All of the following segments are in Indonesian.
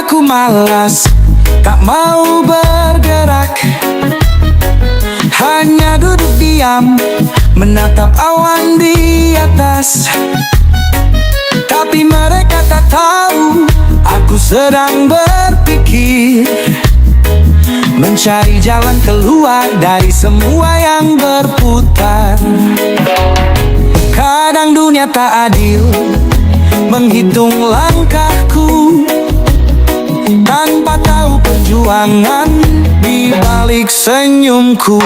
aku malas, tak mau bergerak, hanya duduk diam, menatap awan di atas. Tapi mereka tak tahu, aku sedang berpikir, mencari jalan keluar dari semua yang berputar. Kadang dunia tak adil, menghitung langkahku tanpa tahu perjuangan di balik senyumku.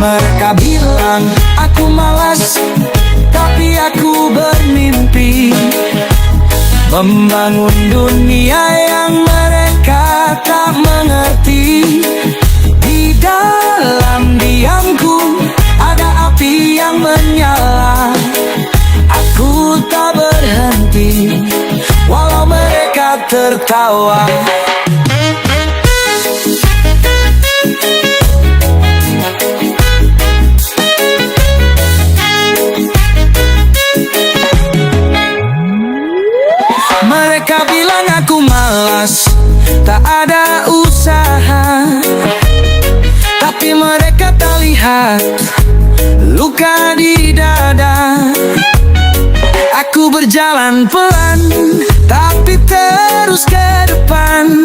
Mereka bilang aku malas, tapi aku bermimpi membangun dunia yang mereka tak mengerti. Di dalam diamku ada api yang menyala, aku tak berhenti walau mereka tertawa. Mereka bilang aku malas, tak ada usaha, tapi mereka tak lihat luka di dada. Aku berjalan pelan, tapi terus ke depan,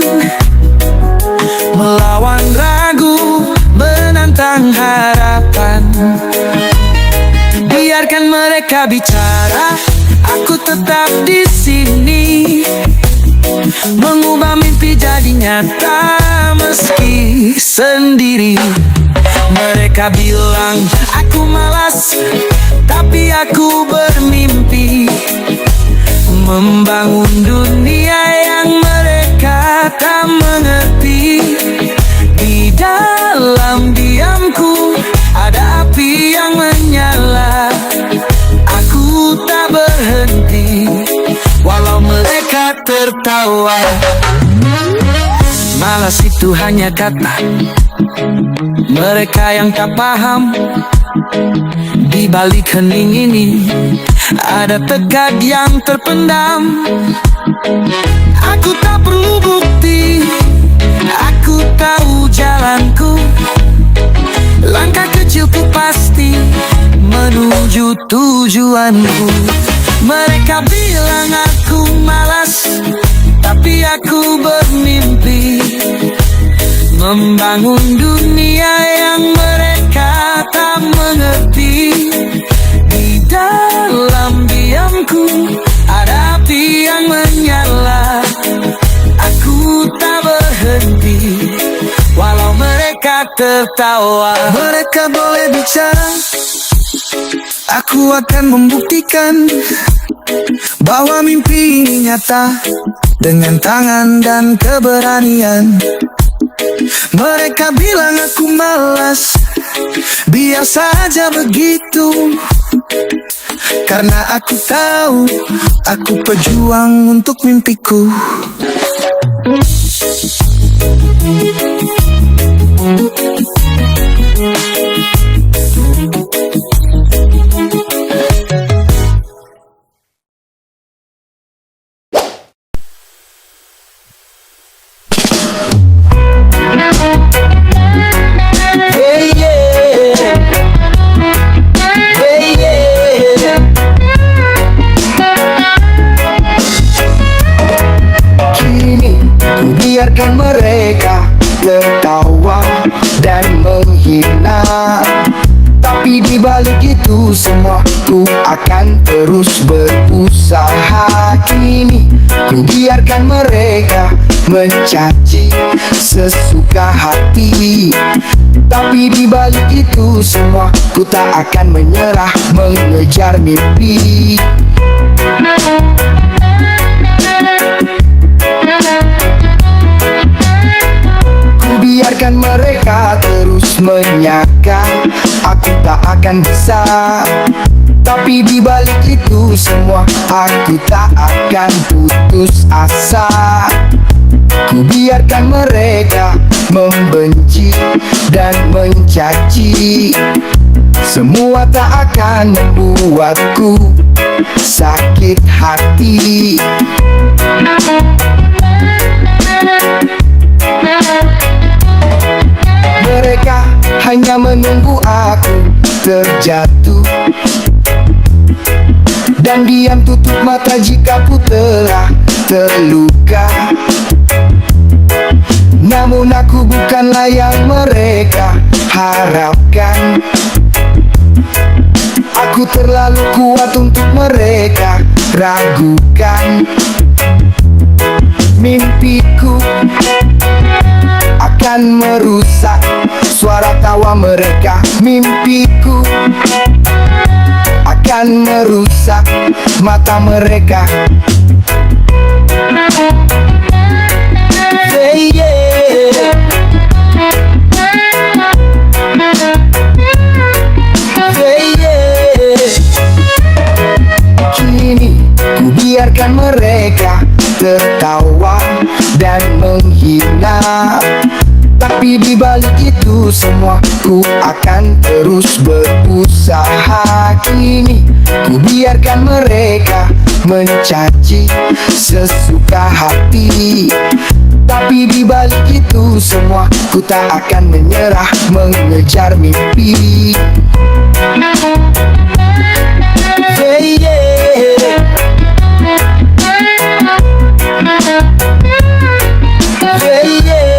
melawan ragu, menantang harapan. Biarkan mereka bicara, aku tetap di sini, mengubah mimpi jadi nyata meski sendiri. Mereka bilang aku malas, tapi aku bermimpi membangun dunia yang mereka tak mengerti. Di dalam diamku ada api yang menyala, aku tak berhenti walau mereka tertawa. Malas itu hanya kata, mereka yang tak paham. Di balik hening ini ada tekad yang terpendam. Aku tak perlu bukti, aku tahu jalanku. Langkah kecilku pasti menuju tujuanku. Mereka bilang aku malas, tapi aku bermimpi membangun dunia yang mereka tak mengerti. Di dalam diamku ada api yang menyala, aku tak berhenti walau mereka tertawa. Mereka boleh bicara, aku akan membuktikan bahwa mimpi ini nyata dengan tangan dan keberanian. Mereka bilang aku malas, biar saja begitu, karena aku tahu aku pejuang untuk mimpiku. Biarkan mereka tertawa dan menghina, tapi di balik itu semua ku akan terus berusaha. Kini ku biarkan mereka mencaci sesuka hati, tapi di balik itu semua ku tak akan menyerah mengejar mimpi. Biarkan mereka terus menyangka aku tak akan bisa, tapi di balik itu semua aku tak akan putus asa. Ku biarkan mereka membenci dan mencaci, semua tak akan membuatku sakit hati. Mereka hanya menunggu aku terjatuh dan diam tutup mata jika ku telah terluka. Namun aku bukanlah yang mereka harapkan. Aku terlalu kuat untuk mereka ragukan. Mimpiku akan merusak suara tawa mereka. Mimpiku akan merusak mata mereka. Hey, yeah. Hey, yeah. Kini ku biarkan mereka tertawa dan menghina, tapi di balik itu semua ku akan terus berusaha. Kini ku biarkan mereka mencaci sesuka hati, tapi di balik itu semua ku tak akan menyerah mengejar mimpi. Hey, yeah. Hey, yeah.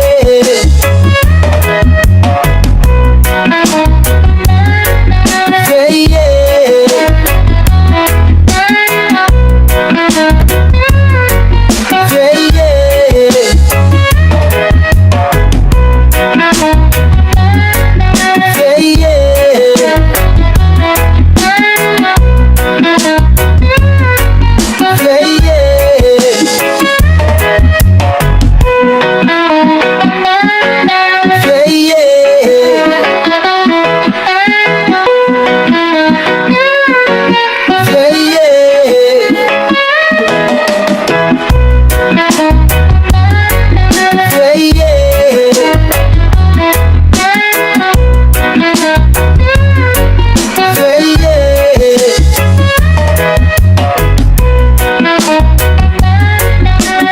Hey, yeah. Hey, yeah. Hey, yeah.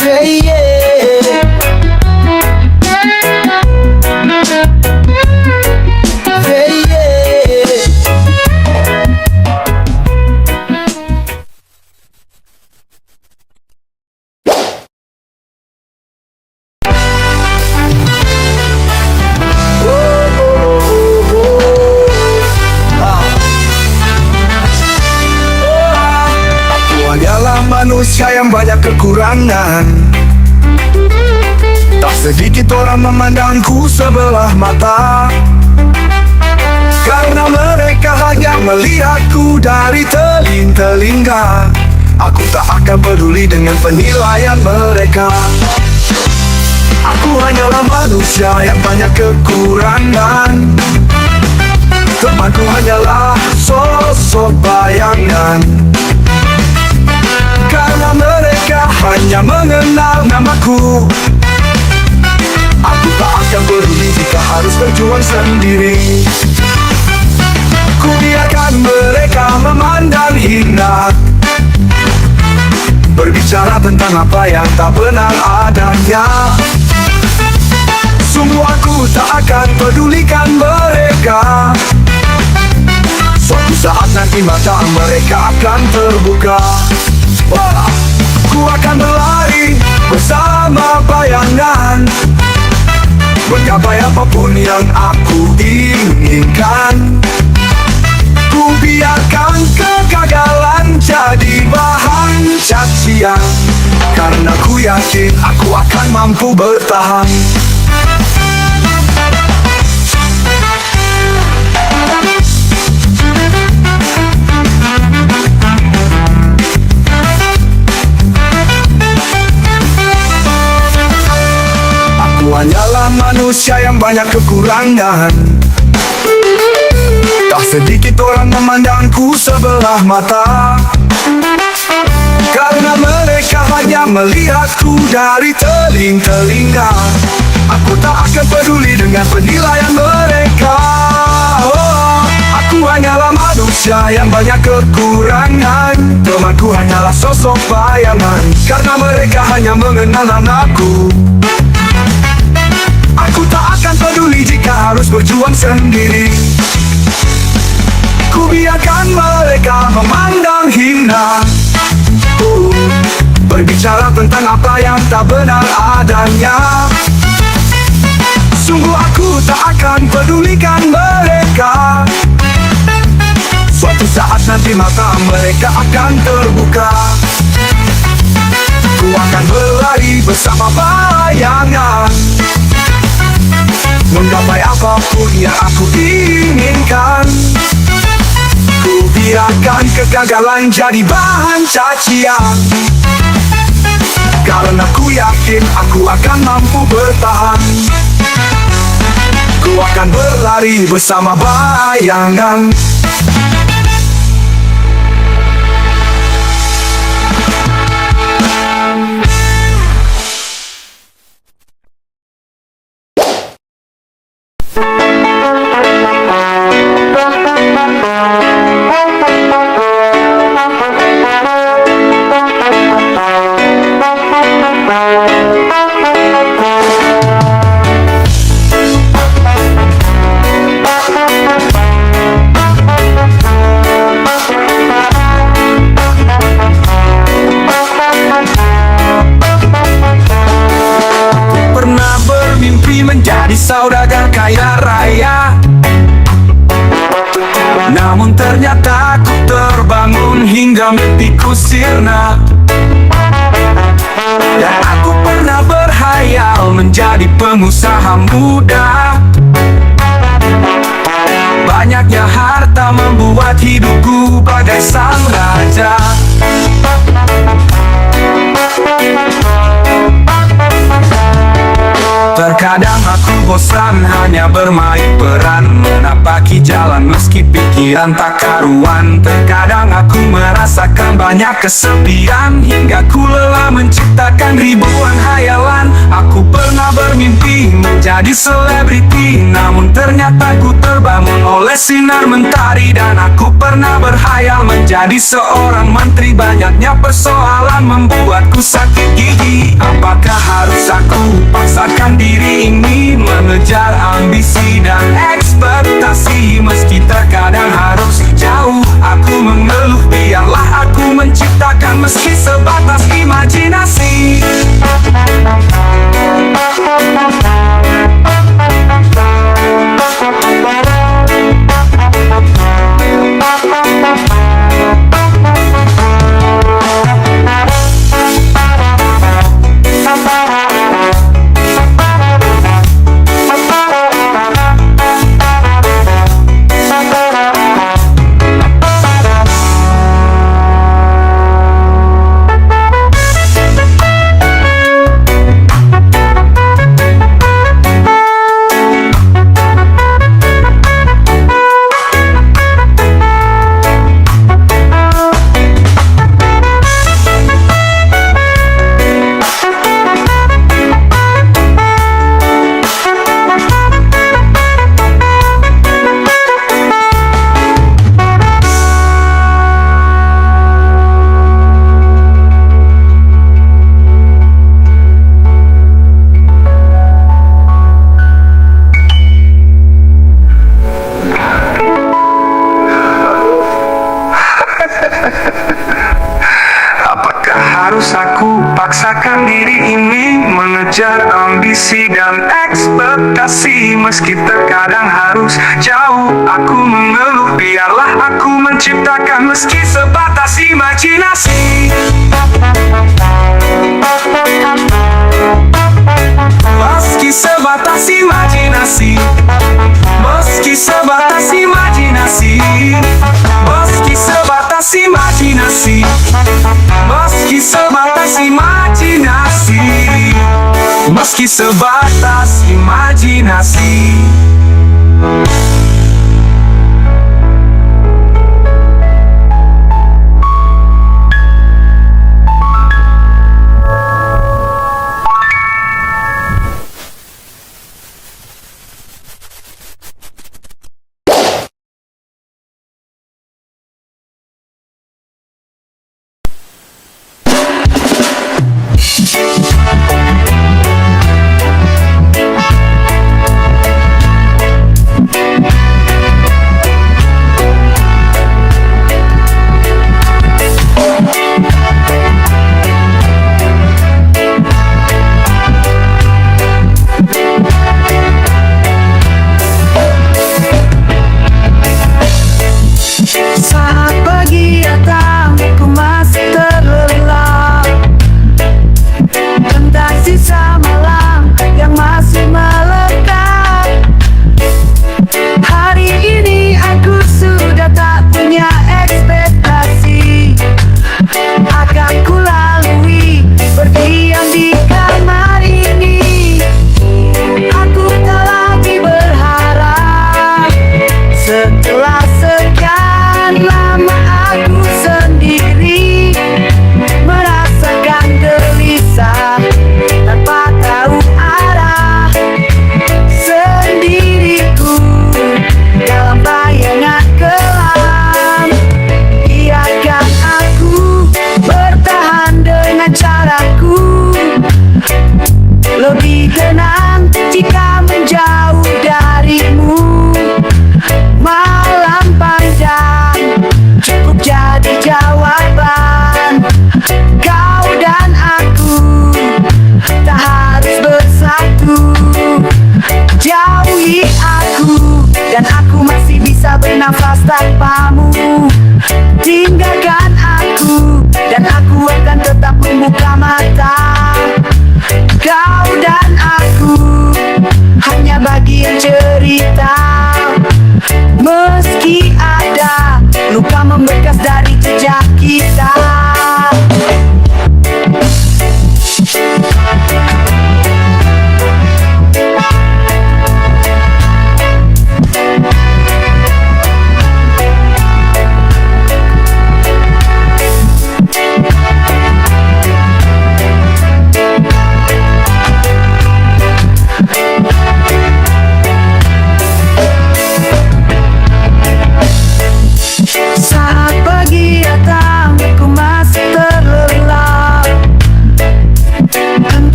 Hey, manusia yang banyak kekurangan. Tak sedikit orang memandangku sebelah mata, karena mereka hanya melihatku dari telinga. Aku tak akan peduli dengan penilaian mereka. Aku hanyalah manusia yang banyak kekurangan. Temanku hanyalah sosok bayangan, karena mereka hanya mengenal namaku. Aku tak akan peduli jika harus berjuang sendiri. Ku biarkan mereka memandang hina, berbicara tentang apa yang tak benar adanya. Sungguh aku tak akan pedulikan mereka. Suatu saat nanti mata mereka akan terbuka. Wah, ku akan berlari bersama bayangan, menggapai apapun yang aku inginkan. Ku biarkan kegagalan jadi bahan cacian, karena ku yakin aku akan mampu bertahan. Aku hanyalah manusia yang banyak kekurangan. Tak sedikit orang memandangku sebelah mata, karena mereka hanya melihatku dari telinga. Aku tak akan peduli dengan penilaian mereka. Oh, aku hanyalah manusia yang banyak kekurangan. Temanku hanyalah sosok bayangan, karena mereka hanya mengenal namaku. tujuan sendiri. Ku biarkan mereka memandang hina, berbicara tentang apa yang tak benar adanya. Sungguh aku tak akan pedulikan mereka. Suatu saat nanti mata mereka akan terbuka. Ku akan berlari bersama bayangan, menggapai apapun yang aku inginkan. Ku biarkan kegagalan jadi bahan cacian, karena ku yakin aku akan mampu bertahan. Ku akan berlari bersama bayangan. Menjadi saudagar kaya raya, namun ternyata aku terbangun hingga mimpiku sirna. Dan aku pernah berhayal menjadi pengusaha muda. Banyaknya harta membuat hidupku bagai sang raja. Terkadang aku bosan hanya bermain peran, menapaki jalan meski pikiran tak karuan. Terkadang aku merasakan banyak kesepian, hingga ku lelah menciptakan ribuan hayalan. Aku pernah bermimpi menjadi selebriti, namun ternyata ku terbangun oleh sinar mentari. Dan aku pernah berhayal menjadi seorang menteri, banyaknya persoalan membuatku sakit gigi. Apakah harus aku paksakan diri ini mengejar ambisi dan ekspektasi, meski terkadang harus jauh aku mengeluh? Biarlah aku menciptakan meski sebatas imajinasi. Harus aku paksakan diri ini mengejar ambisi dan ekspektasi, meski terkadang harus jauh aku mengeluh? Biarlah aku menciptakan meski sebatas imajinasi. Meski sebatas imajinasi, meski sebatas imajinasi, meski sebatas imajinasi, meski sebatas imajinasi, meski sebatas imajinasi.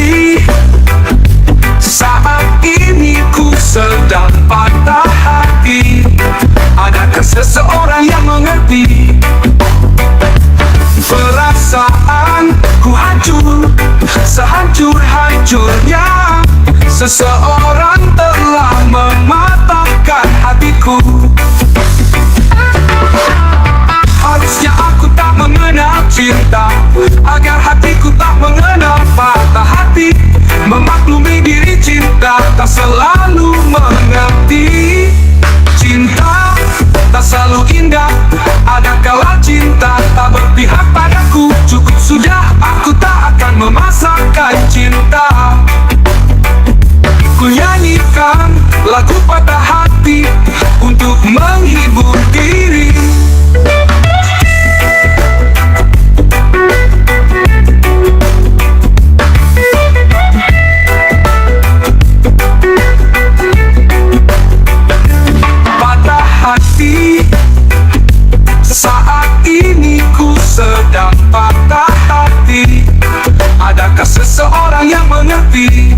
hati. Saat ini ku sedang patah hati. Adakah seseorang yang mengerti? Perasaan ku hancur, sehancur-hancurnya. Seseorang telah mematahkan hatiku. Harusnya aku tak mengenal cinta, agar hatiku tak mengenal patah hati. Memaklumi diri cinta tak selalu mengerti. Cinta tak selalu indah, ada kala cinta tak berpihak padaku. Cukup sudah, aku tak akan memaksakan cinta. Ku nyanyikan lagu patah hati untuk menghibur diri. Patah hati, saat ini ku sedang patah hati. Adakah seseorang yang mengerti?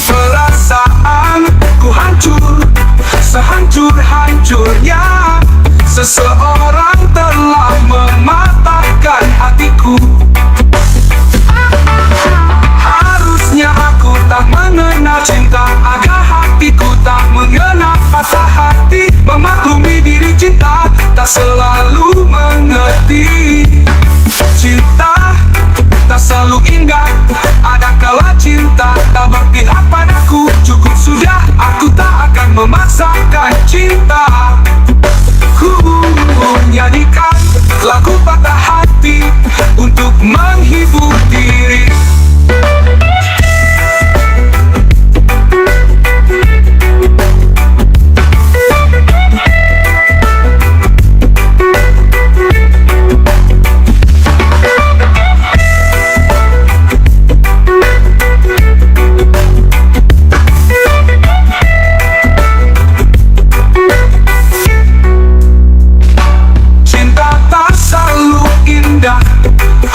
Perasaan ku hancur, sehancur-hancurnya. Seseorang telah mematahkan hatiku. Harusnya aku tak mengenal cinta, agar hatiku tak mengenal patah hati. Memaklumi diri cinta tak selalu mengerti. Cinta tak selalu indah, ada kala cinta tak berpihak padaku. Cukup sudah, aku tak akan memaksakan cinta. Ku nyanyikan lagu patah hati untuk menghibur diri.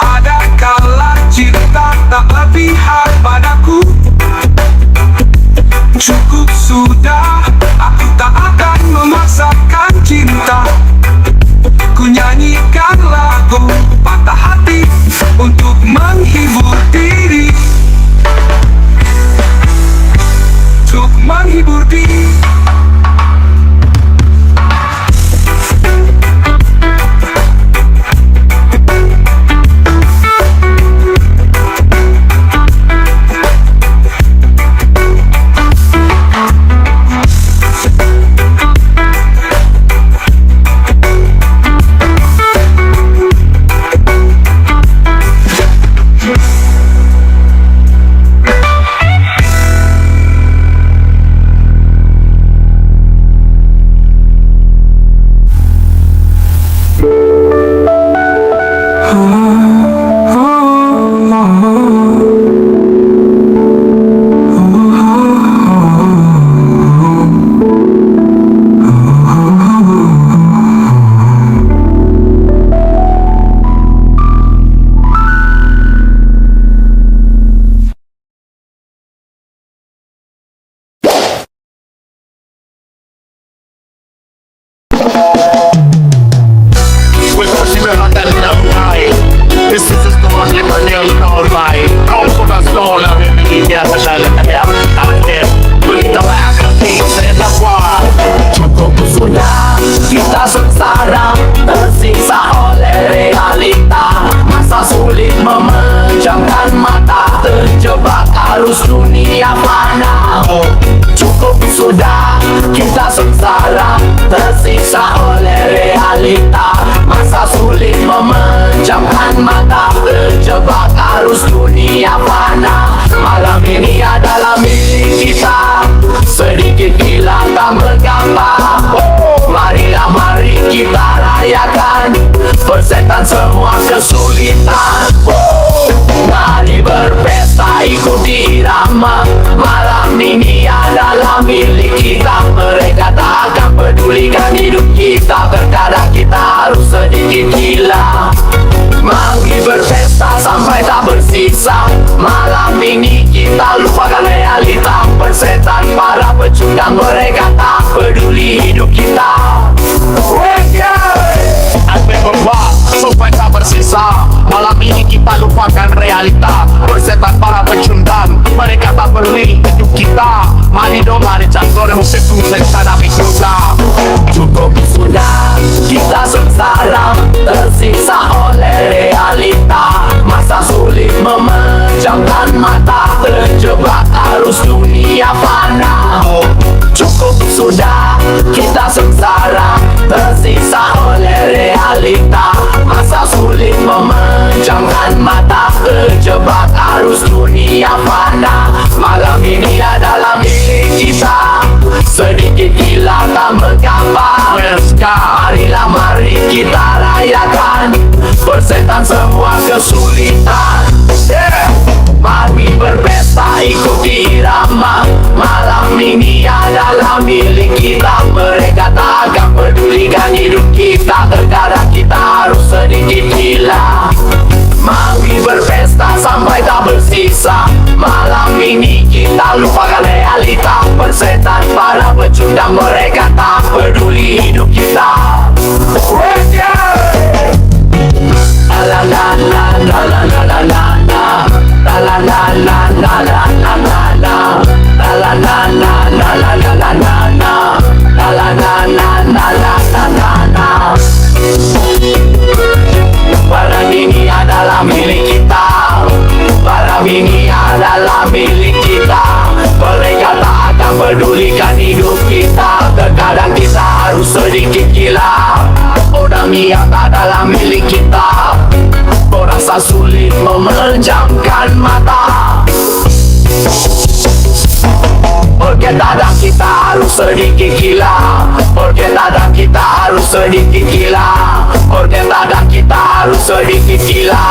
Ada kala cinta tak berpihak padaku. Cukup sudah, aku tak akan memaksakan cinta. Ku nyanyikan lagu patah hati untuk menghibur diri. Untuk menghibur diri. Cukup sudah kita sengsara, tersiksa oleh realita. Masa sulit memejamkan mata, terjebak arus dunia fana. Cukup sudah kita sengsara, tersiksa oleh realita. Masa sulit memejamkan mata, terjebak arus dunia fana. Malam ini adalah milik kita, sedikit gila tak bergambar. Marilah mari kita rayakan, persetan semua kesulitan. Mari berpesta ikuti irama, malam ini adalah milik kita. Mereka tak akan pedulikan hidup kita, terkadang kita harus sedikit gila. Mari berpesta sampai tak bersisa. Malam ini kita lupakan realita. Persetan para pecundang, mereka tak peduli hidup kita. Advent berbuat sampai tak bersisa. Malam ini kita lupakan realita. Persetan para pecundang, mereka tak peduli hidup kita. Mari dong, mari campur musik tulen hadapi juga. Cukup sudah kita sengsara, tersiksa oleh realita. Masa sulit memejamkan mata, terjebak arus dunia fana. Cukup sudah kita sengsara, tersiksa oleh realita. Masa sulit memejamkan mata, terjebak arus dunia fana. Malam ini adalah milik kita, sedikit gila tak mengapa. Marilah mari kita rayakan, persetan semua kesulitan. Mari berpesta ikuti irama. Malam ini adalah milik kita. Mereka tak akan pedulikan hidup kita. Terkadang kita harus sedikit gila. Mari berpesta sampai tak bersisa. Malam ini kita lupakan realita. Persetan para pecundang, mereka tak peduli hidup kita. La la la la la la la la la. La la la la la la la la la. La la la la la la la la la la. La la la la la la la la la. Malam ini adalah milik kita. Malam ini adalah milik kita. Mereka tak akan pedulikan hidup kita. Terkadang kita harus sedikit gila. Orang yang adalah milik kita. Rasa sulit memejamkan mata. Terkadang kita harus sedikit gila. Terkadang kita harus sedikit gila. Terkadang kita harus sedikit gila.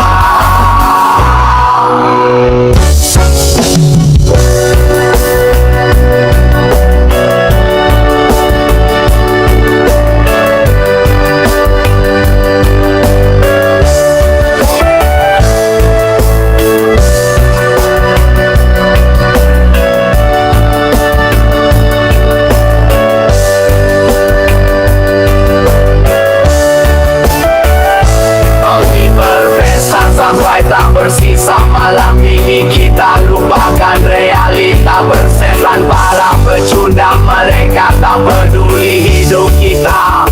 Bersisa malam ini kita lupakan realita. Persetan para pecundang, mereka tak peduli hidup kita.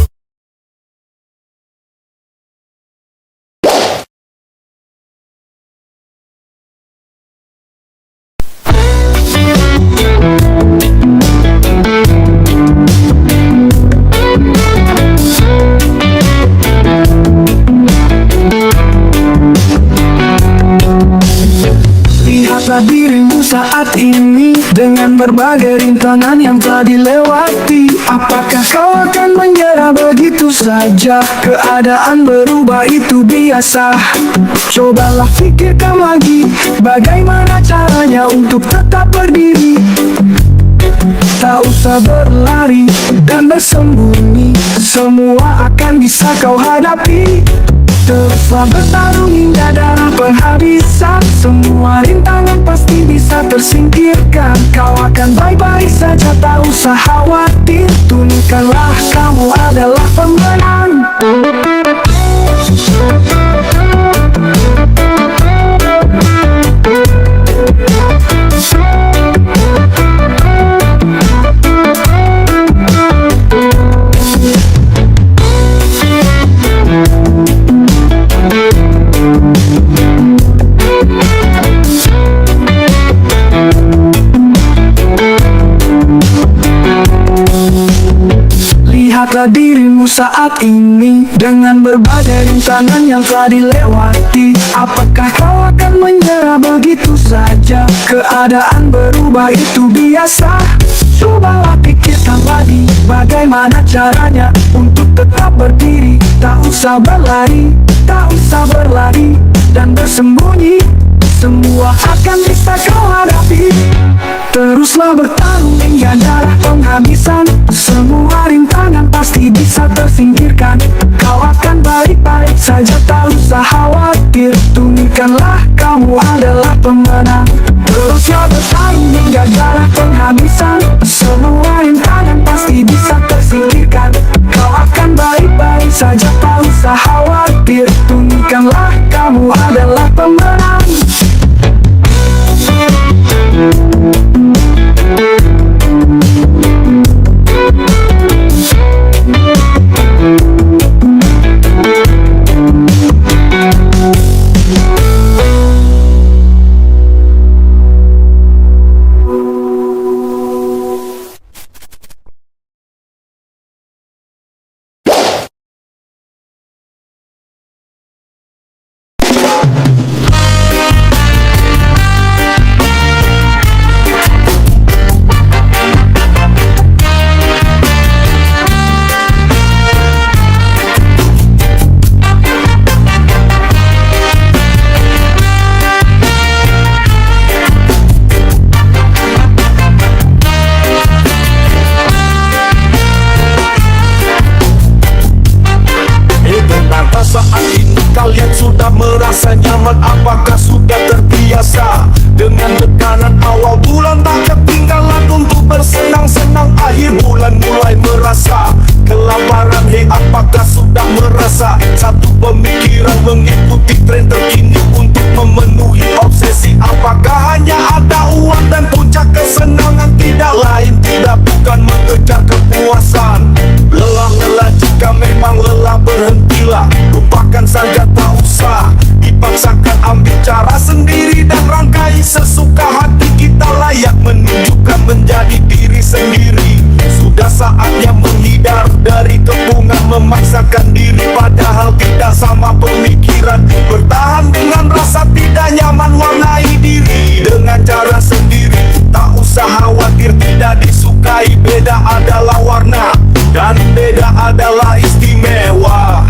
Lihatlah dirimu saat ini dengan berbagai rintangan yang telah dilewati. Apakah kau akan menyerah begitu saja? Keadaan berubah itu biasa. Cobalah pikirkan lagi, bagaimana caranya untuk tetap berdiri. Tak usah berlari dan bersembunyi, semua akan bisa kau hadapi. Teruslah bertarung hingga darah penghabisan. Semua rintangan pasti bisa tersingkirkan. Kau akan baik-baik saja, tak usah khawatir. Tunjukkanlah kamu adalah pemenang. Lihatlah dirimu saat ini dengan berbagai rintangan yang telah dilewati. Apakah kau akan menyerah begitu saja? Keadaan berubah itu biasa. Cobalah pikirkan lagi, bagaimana caranya untuk tetap berdiri. Tak usah berlari, tak usah berlari dan bersembunyi, semua akan bisa kau hadapi. Teruslah bertarung hingga darah penghabisan. Semua rintangan pasti bisa tersingkirkan. Kau akan baik-baik saja, tak usah khawatir. Tunjukkanlah kamu adalah pemenang. Teruslah bertarung hingga darah penghabisan. Semua rintangan pasti bisa tersingkirkan. Kau akan baik-baik saja, tak usah khawatir. Tunjukkanlah kamu adalah pemenang. Kalian sudah merasa nyaman? Apakah sudah terbiasa dengan tekanan awal bulan? Tak ketinggalan untuk bersenang-senang akhir bulan, mulai merasa kelaparan. Hei, apakah sudah merasa satu pemikiran mengikuti tren terkini untuk memenuhi obsesi? Apakah hanya ada uang dan puncak kesenangan? Tidak lain, tidak bukan mengejar kepuasan. Lelah jika memang lelah, berhentilah. Lupakan saja, tak usah dipaksakan. Ambil cara sendiri dan rangkai sesuka hati. Kita layak menunjukkan menjadi diri sendiri. Sudah saatnya menghindar dari kepungan memaksakan diri, padahal tidak sama pemikiran. Bertahan dengan rasa tidak nyaman, warnai diri dengan cara sendiri. Tak usah khawatir tidak disukai. Beda adalah warna dan beda adalah istimewa.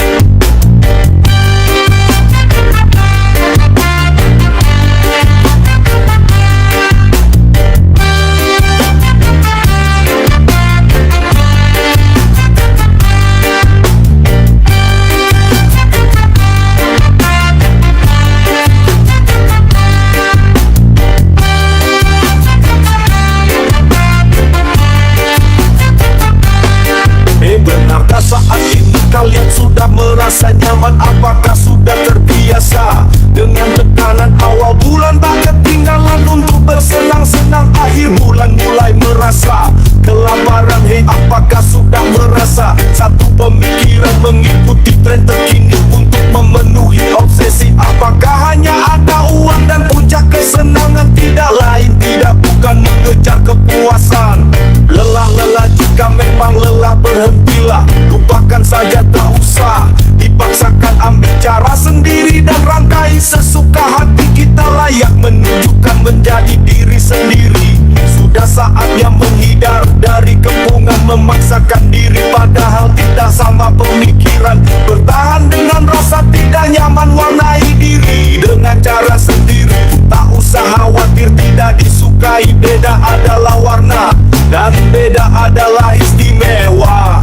Benarkah saat ini kalian sudah merasa nyaman? Apakah sudah terbiasa dengan tekanan awal bulan? Tak ketinggalan untuk bersenang-senang akhir bulan, mulai merasa kelaparan. Hei, apakah sudah merasa satu pemikiran mengikuti tren terkini untuk memenuhi obsesi? Apakah hanya ada uang dan puncak kesenangan? Tidak lain, tidak bukan mengejar kepuasan. Lelah jika memang lelah, berhentilah. Lupakan saja, tak usah dipaksakan. Ambil cara sendiri dan rangkai sesuka hati. Kita layak menunjukkan menjadi diri sendiri. Sudah saatnya menghindar dari kepungan memaksakan diri, padahal tidak sama pemikiran. Bertahan dengan rasa tidak nyaman, warnai diri dengan cara sendiri. Tak usah khawatir tidak disukai. Beda adalah warna dan beda adalah istimewa.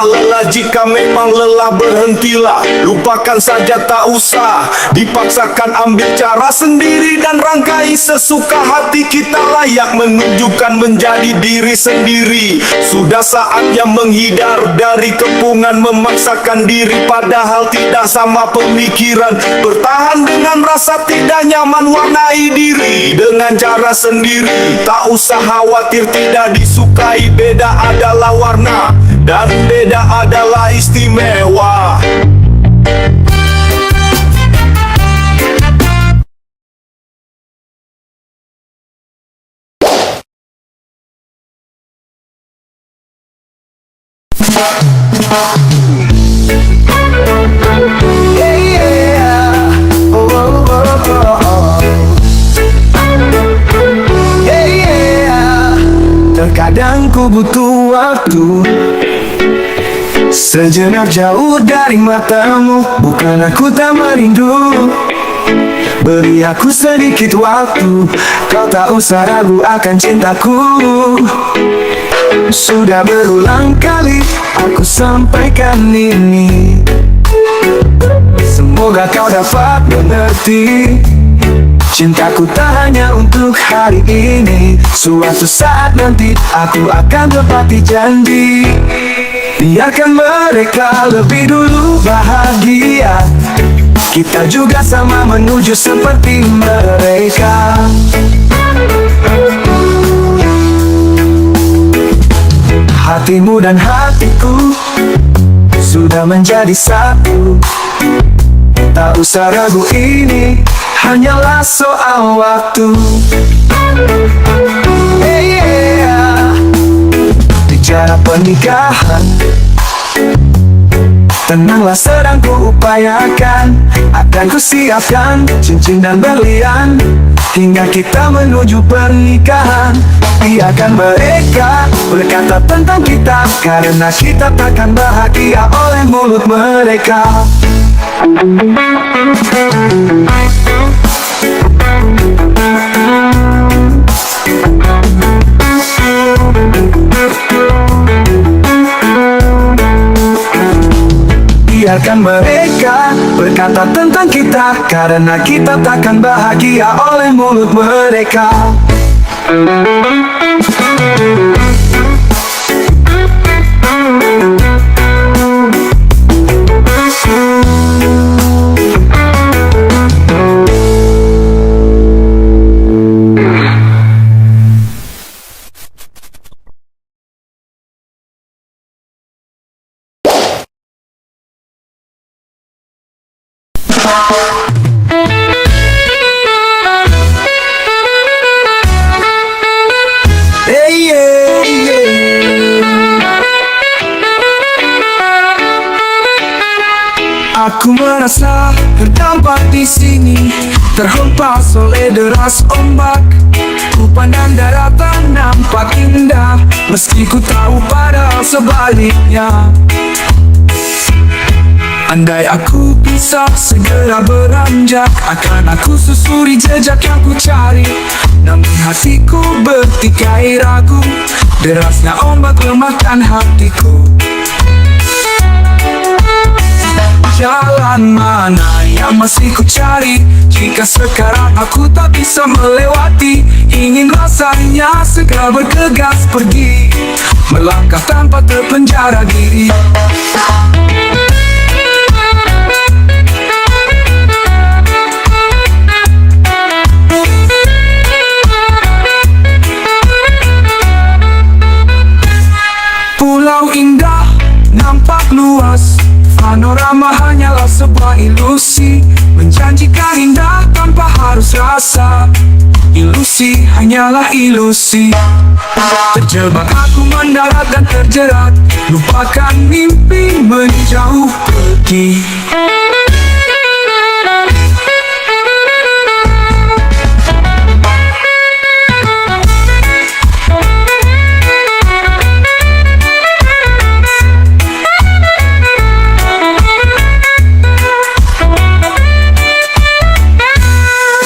Lelah jika memang lelah, berhentilah. Lupakan saja, tak usah dipaksakan. Ambil cara sendiri dan rangkai sesuka hati. Kita layak menunjukkan menjadi diri sendiri. Sudah saatnya menghindar dari kepungan memaksakan diri, padahal tidak sama pemikiran. Bertahan dengan rasa tidak nyaman, warnai diri dengan cara sendiri. Tak usah khawatir tidak disukai. Beda adalah warna dan beda adalah istimewa. Yeah, yeah. Oh, oh, oh, oh. Yeah, yeah. Terkadang ku butuh waktu sejenak jauh dari matamu. Bukan aku tak merindu, beri aku sedikit waktu. Kau tak usah ragu akan cintaku. Sudah berulang kali aku sampaikan ini, semoga kau dapat mengerti. Cintaku tak hanya untuk hari ini, suatu saat nanti aku akan tepati janji. Biarkan mereka lebih dulu bahagia, kita juga sama menuju seperti mereka. Hatimu dan hatiku sudah menjadi satu. Tak usah ragu, ini hanyalah soal waktu. Hey, yeah. Bicara pernikahan, tenanglah sedang ku upayakan. Akan ku siapkan cincin dan berlian, hingga kita menuju pernikahan. Biarkan mereka berkata tentang kita, karena kita takkan bahagia oleh mulut mereka. Biarkan mereka berkata tentang kita, karena kita takkan bahagia oleh mulut mereka. Hey, yeah, yeah. Aku merasa terdampak di sini, terhempas oleh deras ombak. Ku pandang daratan nampak indah, meski ku tahu padahal sebaliknya. Andai aku bisa segera beranjak, akan aku susuri jejak yang ku cari. Namun hatiku bertikai ragu, derasnya ombak lemahkan hatiku. Jalan mana yang masih ku cari, jika sekarang aku tak bisa melewati? Ingin rasanya segera bergegas pergi, melangkah tanpa terpenjara diri. Pulau indah nampak luas, panorama hanyalah sebuah ilusi. Menjanjikan indah tanpa harus rasa, ilusi hanyalah ilusi. Terjebak aku mendarat dan terjerat, lupakan mimpi menjauh pergi.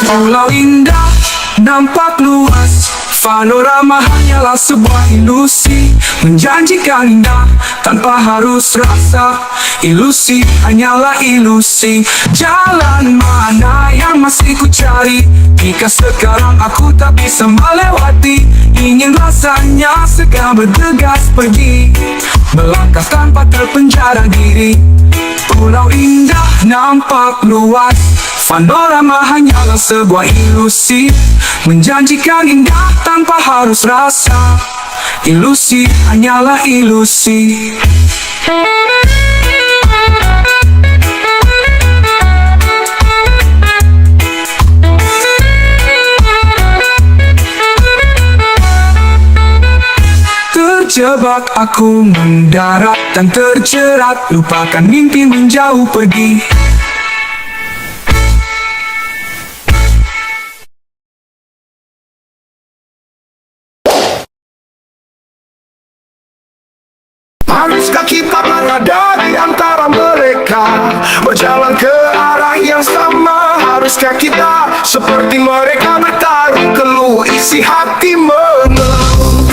Pulau indah nampak luas, panorama hanyalah sebuah ilusi. Menjanjikan indah tanpa harus rasa, ilusi hanyalah ilusi. Jalan mana yang masih ku cari, jika sekarang aku tak bisa melewati? Ingin rasanya segera bergegas pergi, melangkah tanpa terpenjara diri. Pulau indah nampak luas, panorama hanyalah sebuah ilusi. Menjanjikan indah tanpa harus rasa, ilusi hanyalah ilusi. terjebak, aku mendarat dan terjerat. Lupakan mimpi menjauh pergi. Haruskah kita berada di antara mereka, berjalan ke arah yang sama? Haruskah kita seperti mereka bertaruh, keluh isi hati mengeluh?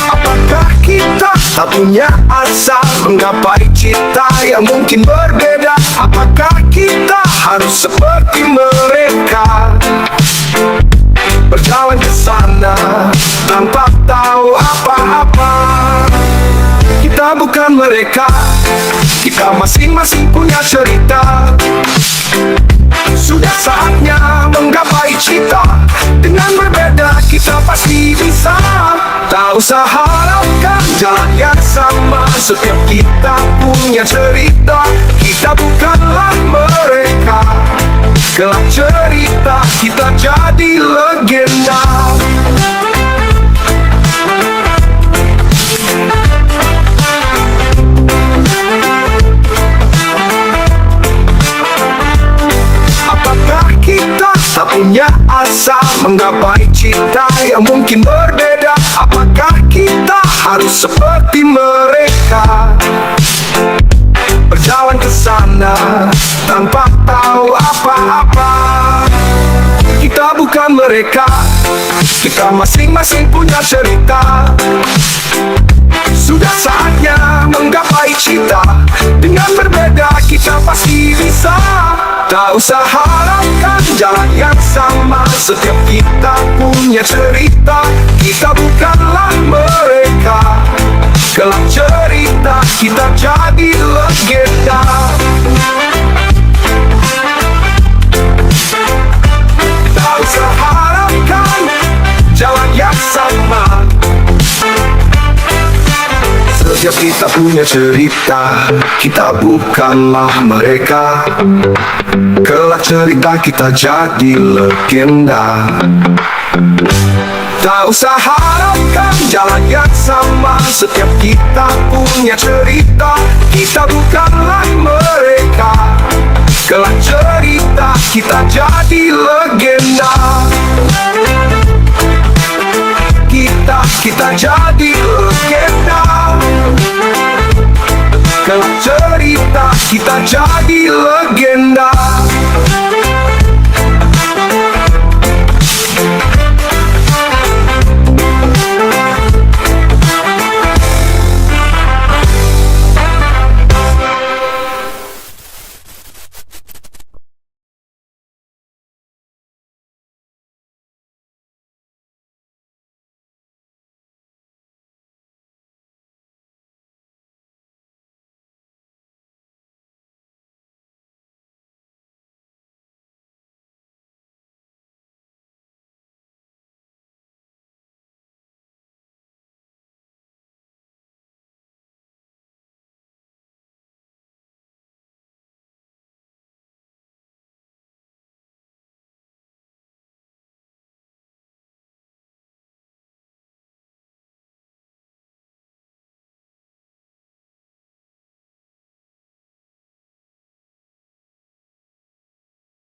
Apakah kita tak punya asa menggapai cita yang mungkin berbeda? Apakah kita harus seperti mereka, berjalan ke sana tanpa tahu apa-apa? Kita bukan mereka, kita masing-masing punya cerita. Sudah saatnya menggapai cita, dengan berbeda kita pasti bisa. Tak usah harapkan jalan yang sama, setiap kita punya cerita. Kita bukanlah mereka, kelak cerita kita jadi legenda. Apakah kita tak punya asa menggapai cita yang mungkin berbeda? Apakah kita harus seperti mereka, berjalan ke sana tanpa tahu apa-apa? Kita bukan mereka, kita masing-masing punya cerita. Sudah saatnya menggapai cita, dengan berbeda kita pasti bisa. Tak usah harapkan jalan yang sama, setiap kita punya cerita. Kita bukanlah mereka, kelak cerita kita jadi legenda. Tak usah harapkan jalan yang sama, setiap kita punya cerita. Kita bukanlah mereka, kelak cerita kita jadi legenda. Tak usah harapkan jalan yang sama, setiap kita punya cerita. Kita bukanlah mereka, kelak cerita kita jadi legenda. Kita jadi legenda, kelak cerita kita jadi legenda.